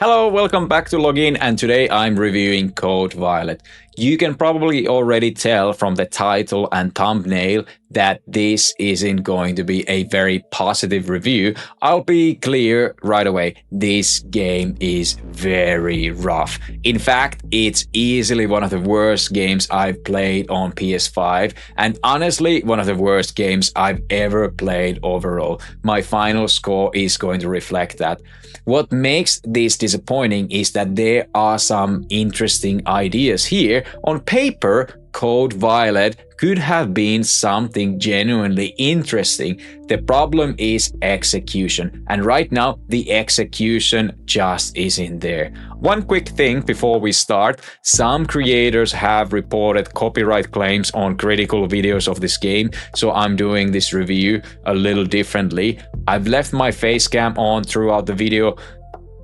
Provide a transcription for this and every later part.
Hello, welcome back to Login, and today I'm reviewing Code Violet. You can probably already tell from the title and thumbnail that this isn't going to be a very positive review. I'll be clear right away, this game is very rough. In fact, it's easily one of the worst games I've played on PS5, and honestly, one of the worst games I've ever played overall. My final score is going to reflect that. What makes this disappointing is that there are some interesting ideas here. On paper, Code Violet could have been something genuinely interesting. The problem is execution, and right now the execution just isn't there. One quick thing before we start, some creators have reported copyright claims on critical videos of this game, so I'm doing this review a little differently. I've left my face cam on throughout the video.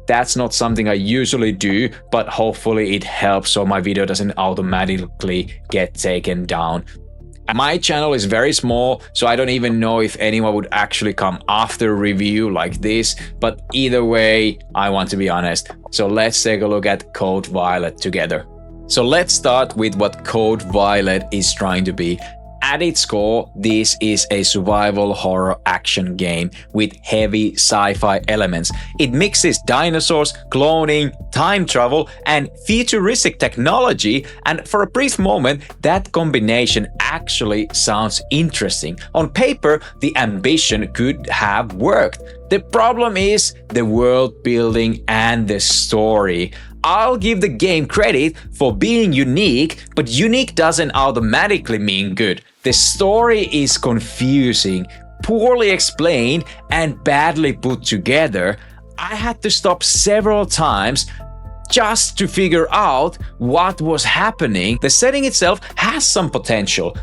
That's not something I usually do, but hopefully it helps so my video doesn't automatically get taken down. My channel is very small, so I don't even know if anyone would actually come after a review like this, but either way, I want to be honest. So let's take a look at Code Violet together. So let's start with what Code Violet is trying to be. At its core, this is a survival horror action game with heavy sci-fi elements. It mixes dinosaurs, cloning, time travel, and futuristic technology, and for a brief moment, that combination actually sounds interesting. On paper, the ambition could have worked. The problem is the world building and the story. I'll give the game credit for being unique, but unique doesn't automatically mean good. The story is confusing, poorly explained, and badly put together. I had to stop several times just to figure out what was happening. The setting itself has some potential.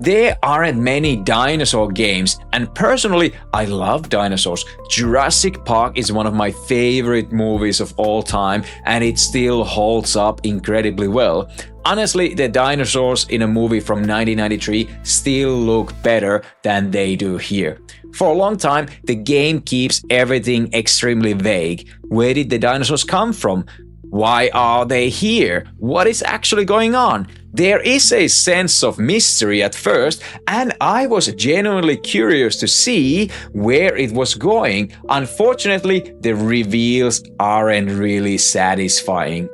There aren't many dinosaur games, and personally, I love dinosaurs. Jurassic Park is one of my favorite movies of all time, and it still holds up incredibly well. Honestly, the dinosaurs in a movie from 1993 still look better than they do here. For a long time, the game keeps everything extremely vague. Where did the dinosaurs come from? Why are they here? What is actually going on? There is a sense of mystery at first, and I was genuinely curious to see where it was going. Unfortunately, the reveals aren't really satisfying.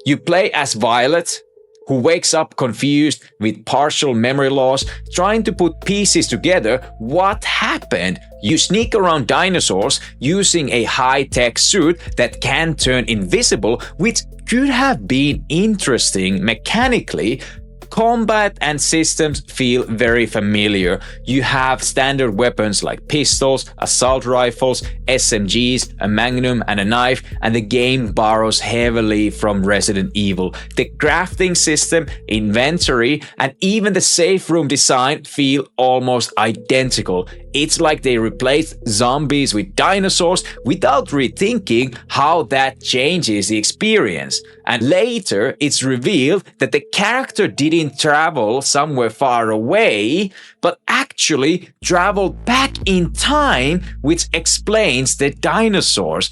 You play as Violet, who wakes up confused with partial memory loss, trying to put pieces together. What happened? You sneak around dinosaurs using a high-tech suit that can turn invisible, which could have been interesting mechanically. Combat and systems feel very familiar. You have standard weapons like pistols, assault rifles, SMGs, a magnum, and a knife, and the game borrows heavily from Resident Evil. The crafting system, inventory, and even the safe room design feel almost identical. It's like they replaced zombies with dinosaurs without rethinking how that changes the experience. And later, it's revealed that the character didn't travel somewhere far away, but actually traveled back in time, which explains the dinosaurs.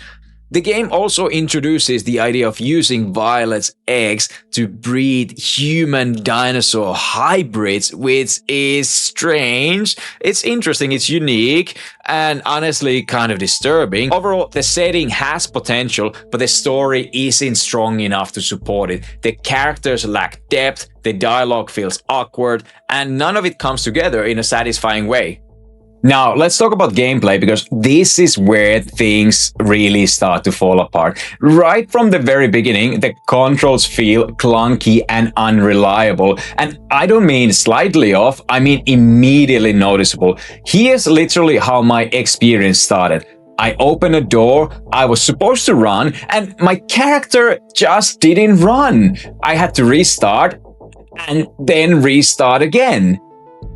The game also introduces the idea of using Violet's eggs to breed human dinosaur hybrids, which is strange. It's interesting, it's unique, and honestly kind of disturbing. Overall, the setting has potential, but the story isn't strong enough to support it. The characters lack depth, the dialogue feels awkward, and none of it comes together in a satisfying way. Now, let's talk about gameplay, because this is where things really start to fall apart. Right from the very beginning, the controls feel clunky and unreliable. And I don't mean slightly off, I mean immediately noticeable. Here's literally how my experience started. I opened a door, I was supposed to run, and my character just didn't run. I had to restart and then restart again.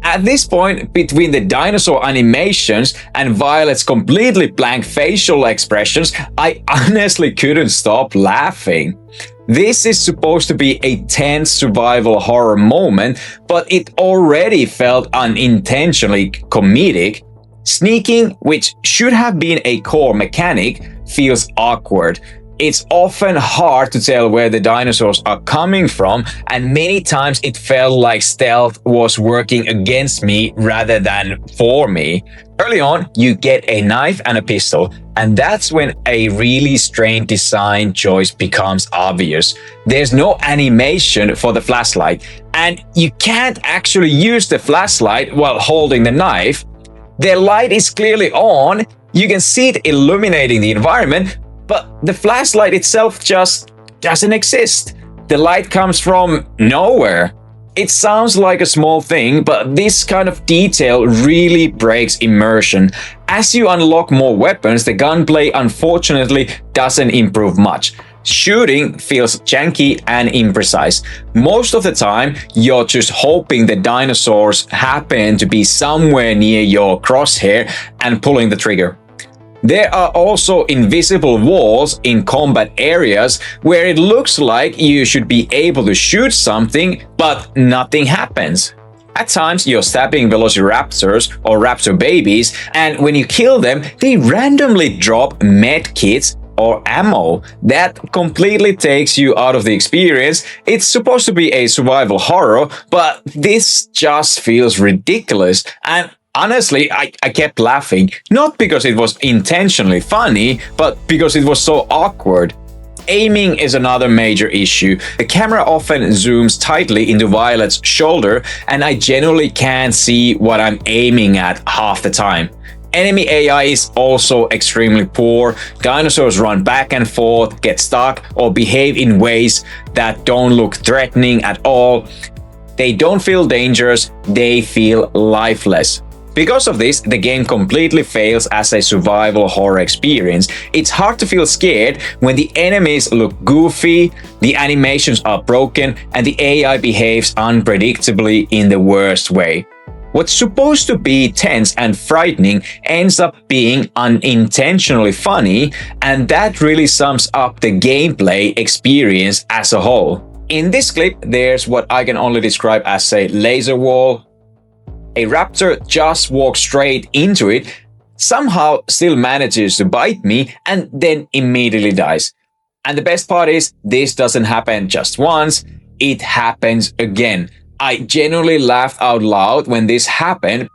At this point, between the dinosaur animations and Violet's completely blank facial expressions, I honestly couldn't stop laughing. This is supposed to be a tense survival horror moment, but it already felt unintentionally comedic. Sneaking, which should have been a core mechanic, feels awkward. It's often hard to tell where the dinosaurs are coming from, and many times it felt like stealth was working against me rather than for me. Early on, you get a knife and a pistol, and that's when a really strange design choice becomes obvious. There's no animation for the flashlight, and you can't actually use the flashlight while holding the knife. The light is clearly on, you can see it illuminating the environment, but the flashlight itself just doesn't exist. The light comes from nowhere. It sounds like a small thing, but this kind of detail really breaks immersion. As you unlock more weapons, the gunplay unfortunately doesn't improve much. Shooting feels janky and imprecise. Most of the time, you're just hoping the dinosaurs happen to be somewhere near your crosshair and pulling the trigger. There are also invisible walls in combat areas where it looks like you should be able to shoot something, but nothing happens. At times, you're stabbing velociraptors or raptor babies, and when you kill them, they randomly drop med kits or ammo. That completely takes you out of the experience. It's supposed to be a survival horror, but this just feels ridiculous. And honestly, I kept laughing, not because it was intentionally funny, but because it was so awkward. Aiming is another major issue. The camera often zooms tightly into Violet's shoulder, and I genuinely can't see what I'm aiming at half the time. Enemy AI is also extremely poor. Dinosaurs run back and forth, get stuck, or behave in ways that don't look threatening at all. They don't feel dangerous, they feel lifeless. Because of this, the game completely fails as a survival horror experience. It's hard to feel scared when the enemies look goofy, the animations are broken, and the AI behaves unpredictably in the worst way. What's supposed to be tense and frightening ends up being unintentionally funny, and that really sums up the gameplay experience as a whole. In this clip, there's what I can only describe as a laser wall. A raptor just walks straight into it, somehow still manages to bite me, and then immediately dies. And the best part is, this doesn't happen just once, it happens again. I genuinely laughed out loud when this happened.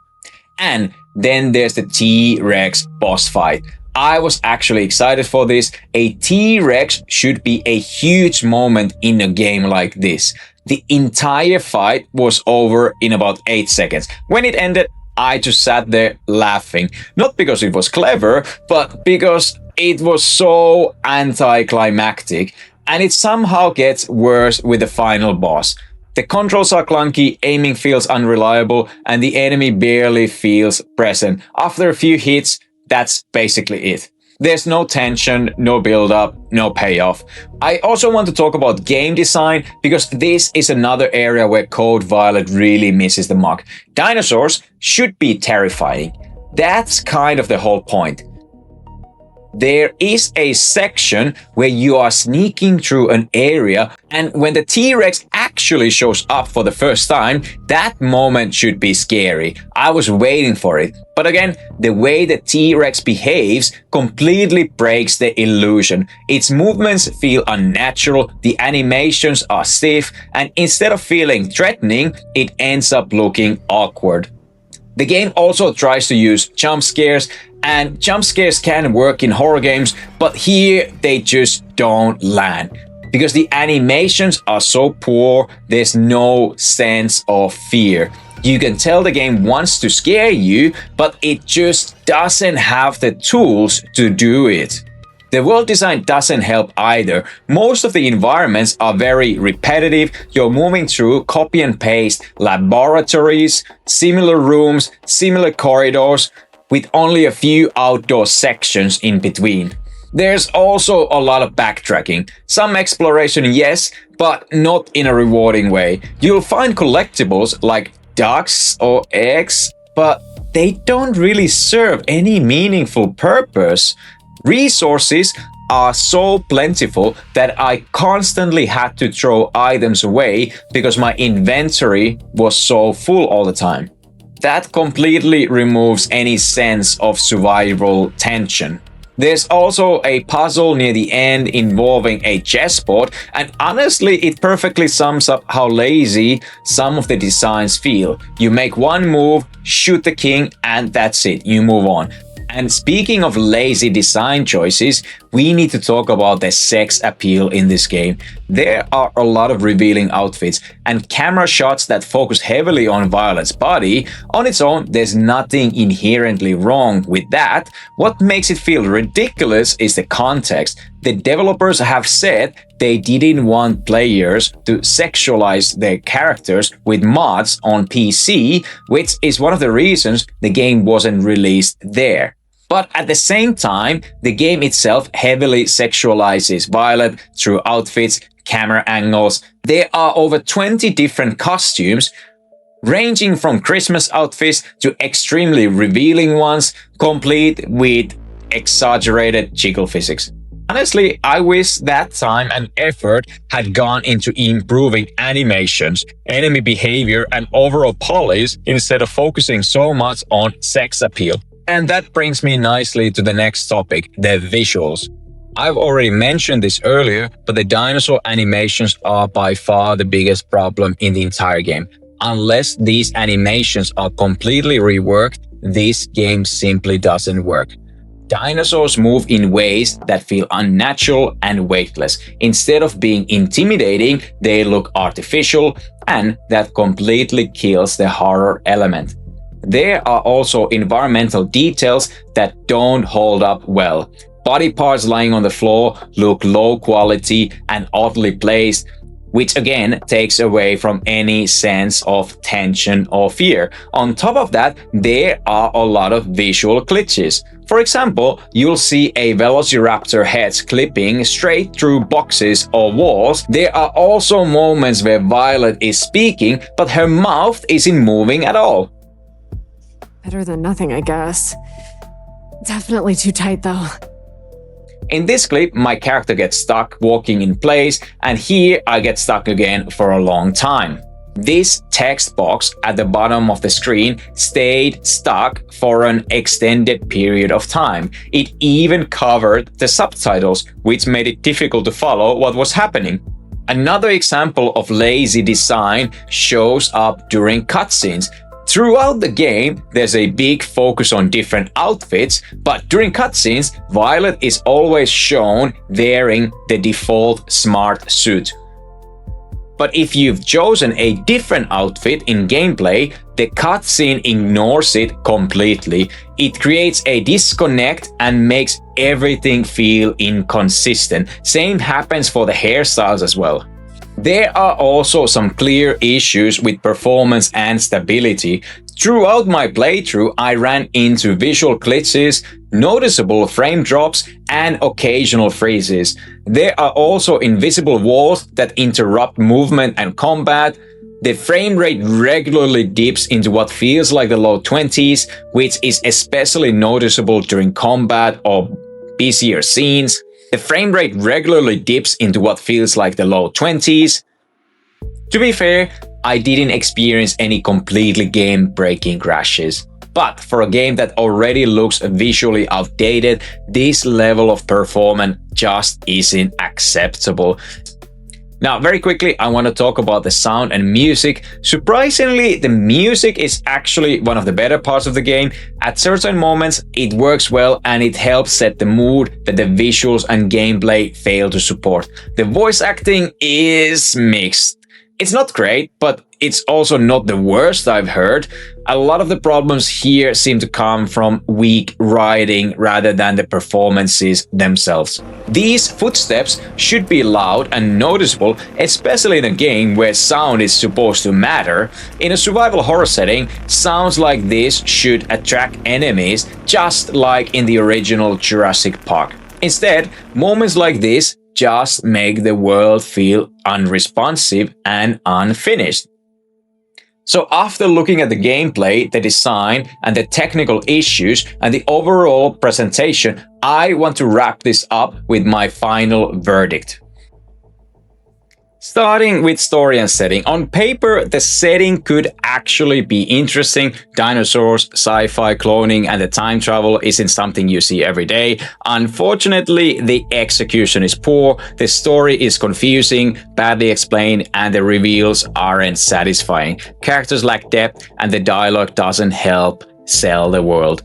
And then there's the T-Rex boss fight. I was actually excited for this. A T-Rex should be a huge moment in a game like this. The entire fight was over in about 8 seconds. When it ended, I just sat there laughing. Not because it was clever, but because it was so anticlimactic. And it somehow gets worse with the final boss. The controls are clunky, aiming feels unreliable, and the enemy barely feels present. After a few hits, that's basically it. There's no tension, no build-up, no payoff. I also want to talk about game design because this is another area where Code Violet really misses the mark. Dinosaurs should be terrifying. That's kind of the whole point. There is a section where you are sneaking through an area, and when the T-Rex actually shows up for the first time, that moment should be scary. I was waiting for it. But again, the way the T-Rex behaves completely breaks the illusion. Its movements feel unnatural, the animations are stiff, and instead of feeling threatening, it ends up looking awkward. The game also tries to use jump scares, and jump scares can work in horror games, but here they just don't land. Because the animations are so poor, there's no sense of fear. You can tell the game wants to scare you, but it just doesn't have the tools to do it. The world design doesn't help either. Most of the environments are very repetitive. You're moving through copy and paste laboratories, similar rooms, similar corridors, with only a few outdoor sections in between. There's also a lot of backtracking. Some exploration, yes, but not in a rewarding way. You'll find collectibles like ducks or eggs, but they don't really serve any meaningful purpose. Resources are so plentiful that I constantly had to throw items away because my inventory was so full all the time. That completely removes any sense of survival tension. There's also a puzzle near the end involving a chessboard, and honestly, it perfectly sums up how lazy some of the designs feel. You make one move, shoot the king, and that's it, you move on. And speaking of lazy design choices, we need to talk about the sex appeal in this game. There are a lot of revealing outfits and camera shots that focus heavily on Violet's body. On its own, there's nothing inherently wrong with that. What makes it feel ridiculous is the context. The developers have said they didn't want players to sexualize their characters with mods on PC, which is one of the reasons the game wasn't released there. But at the same time, the game itself heavily sexualizes Violet through outfits, camera angles. There are over 20 different costumes, ranging from Christmas outfits to extremely revealing ones, complete with exaggerated jiggle physics. Honestly, I wish that time and effort had gone into improving animations, enemy behavior, and overall polish instead of focusing so much on sex appeal. And that brings me nicely to the next topic, the visuals. I've already mentioned this earlier, but the dinosaur animations are by far the biggest problem in the entire game. Unless these animations are completely reworked, this game simply doesn't work. Dinosaurs move in ways that feel unnatural and weightless. Instead of being intimidating, they look artificial, and that completely kills the horror element. There are also environmental details that don't hold up well. Body parts lying on the floor look low quality and oddly placed, which again takes away from any sense of tension or fear. On top of that, there are a lot of visual glitches. For example, you'll see a velociraptor head clipping straight through boxes or walls. There are also moments where Violet is speaking, but her mouth isn't moving at all. Better than nothing, I guess. Definitely too tight, though. In this clip, my character gets stuck walking in place, and here I get stuck again for a long time. This text box at the bottom of the screen stayed stuck for an extended period of time. It even covered the subtitles, which made it difficult to follow what was happening. Another example of lazy design shows up during cutscenes. Throughout the game, there's a big focus on different outfits, but during cutscenes, Violet is always shown wearing the default smart suit. But if you've chosen a different outfit in gameplay, the cutscene ignores it completely. It creates a disconnect and makes everything feel inconsistent. Same happens for the hairstyles as well. There are also some clear issues with performance and stability. Throughout my playthrough, I ran into visual glitches, noticeable frame drops, and occasional freezes. There are also invisible walls that interrupt movement and combat. The frame rate regularly dips into what feels like the low 20s, which is especially noticeable during combat or busier scenes. The frame rate regularly dips into what feels like the low 20s. To be fair, I didn't experience any completely game-breaking crashes. But for a game that already looks visually outdated, this level of performance just isn't acceptable. Now, very quickly, I want to talk about the sound and music. Surprisingly, the music is actually one of the better parts of the game. At certain moments, it works well and it helps set the mood that the visuals and gameplay fail to support. The voice acting is mixed. It's not great, but it's also not the worst I've heard. A lot of the problems here seem to come from weak writing rather than the performances themselves. These footsteps should be loud and noticeable, especially in a game where sound is supposed to matter. In a survival horror setting, sounds like this should attract enemies, just like in the original Jurassic Park. Instead, moments like this just make the world feel unresponsive and unfinished. So after looking at the gameplay, the design, and the technical issues, and the overall presentation, I want to wrap this up with my final verdict. Starting with story and setting. On paper, the setting could actually be interesting. Dinosaurs, sci-fi, cloning, and the time travel isn't something you see every day. Unfortunately, the execution is poor, the story is confusing, badly explained, and the reveals aren't satisfying. Characters lack depth, and the dialogue doesn't help sell the world.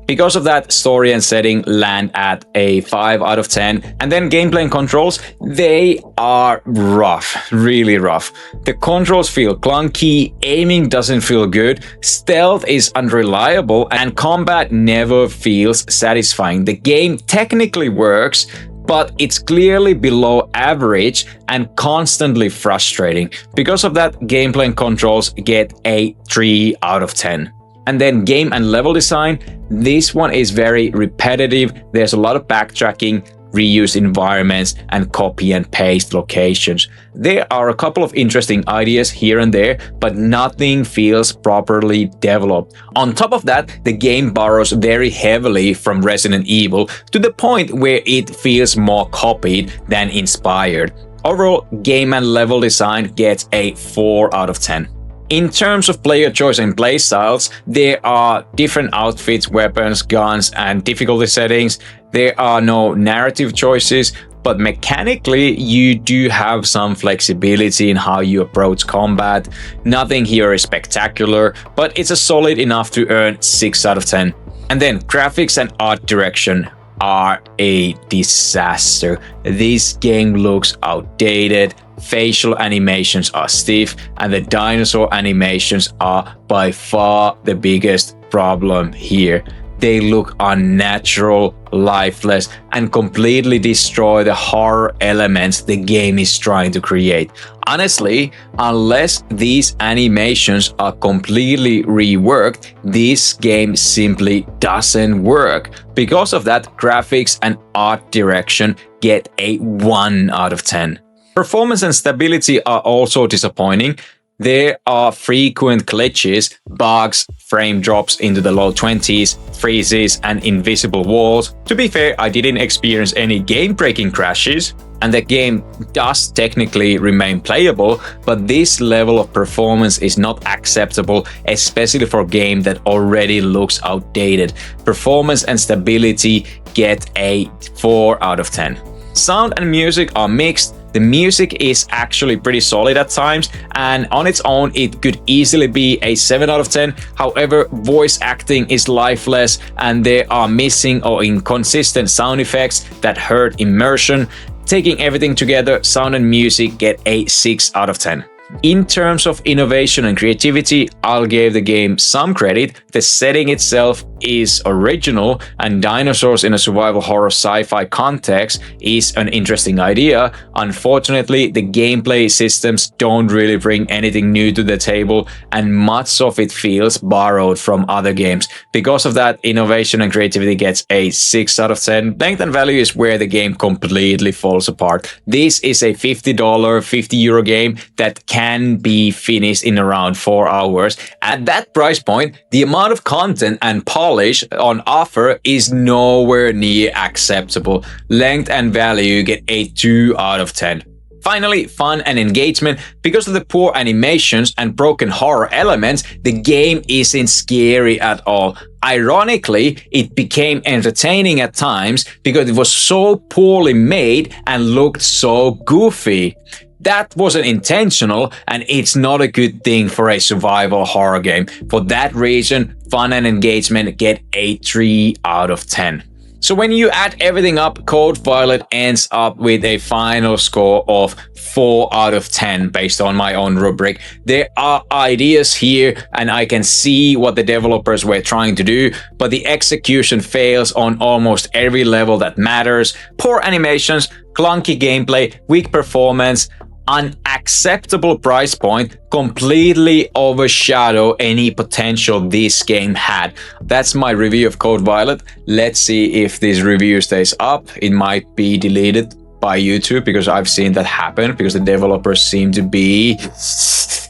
Because of that, story and setting land at a 5 out of 10. And then gameplay and controls, they are rough, really rough. The controls feel clunky, aiming doesn't feel good, stealth is unreliable, and combat never feels satisfying. The game technically works, but it's clearly below average and constantly frustrating. Because of that, gameplay and controls get a 3 out of 10. And then game and level design, this one is very repetitive. There's a lot of backtracking, reused environments, and copy and paste locations. There are a couple of interesting ideas here and there, but nothing feels properly developed. On top of that, the game borrows very heavily from Resident Evil to the point where it feels more copied than inspired. Overall, game and level design gets a 4 out of 10. In terms of player choice and playstyles, there are different outfits, weapons, guns, and difficulty settings. There are no narrative choices, but mechanically, you do have some flexibility in how you approach combat. Nothing here is spectacular, but it's a solid enough to earn 6 out of 10. And then graphics and art direction are a disaster. This game looks outdated, facial animations are stiff, and the dinosaur animations are by far the biggest problem here. They look unnatural, lifeless, and completely destroy the horror elements the game is trying to create. Honestly, unless these animations are completely reworked, this game simply doesn't work. Because of that, graphics and art direction get a 1 out of 10. Performance and stability are also disappointing. There are frequent glitches, bugs, frame drops into the low 20s, freezes, and invisible walls. To be fair, I didn't experience any game-breaking crashes, and the game does technically remain playable, but this level of performance is not acceptable, especially for a game that already looks outdated. Performance and stability get a 4 out of 10. Sound and music are mixed. The music is actually pretty solid at times, and on its own it could easily be a 7 out of 10. However, voice acting is lifeless, and there are missing or inconsistent sound effects that hurt immersion. Taking everything together, sound and music get a 6 out of 10. In terms of innovation and creativity, I'll give the game some credit. The setting itself is original, and dinosaurs in a survival horror sci-fi context is an interesting idea. Unfortunately, the gameplay systems don't really bring anything new to the table, and much of it feels borrowed from other games. Because of that, innovation and creativity gets a 6 out of 10. Length and value is where the game completely falls apart. This is a $50, €50 game that can be finished in around 4 hours. At that price point, the amount of content and polish on offer is nowhere near acceptable. Length and value get a 2 out of 10. Finally, fun and engagement. Because of the poor animations and broken horror elements, the game isn't scary at all. Ironically, it became entertaining at times because it was so poorly made and looked so goofy. That wasn't intentional, and it's not a good thing for a survival horror game. For that reason, fun and engagement get a 3 out of 10. So when you add everything up, Code Violet ends up with a final score of 4 out of 10 based on my own rubric. There are ideas here, and I can see what the developers were trying to do, but the execution fails on almost every level that matters. Poor animations, clunky gameplay, weak performance, unacceptable price point completely overshadow any potential this game had. That's my review of Code Violet. Let's see if this review stays up. It might be deleted by YouTube because I've seen that happen, because the developers seem to be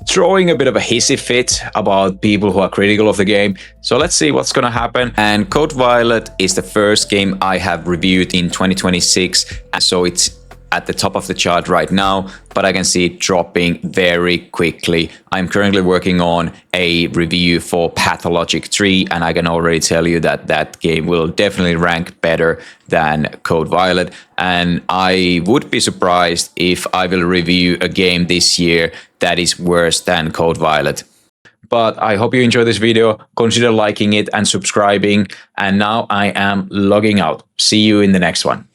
throwing a bit of a hissy fit about people who are critical of the game. So let's see what's gonna happen. And Code Violet is the first game I have reviewed in 2026, so it's at the top of the chart right now, but I can see it dropping very quickly. I'm currently working on a review for Pathologic 3, and I can already tell you that that game will definitely rank better than Code Violet. And I would be surprised if I will review a game this year that is worse than Code Violet. But I hope you enjoyed this video. Consider liking it and subscribing. And now I am logging out. See you in the next one.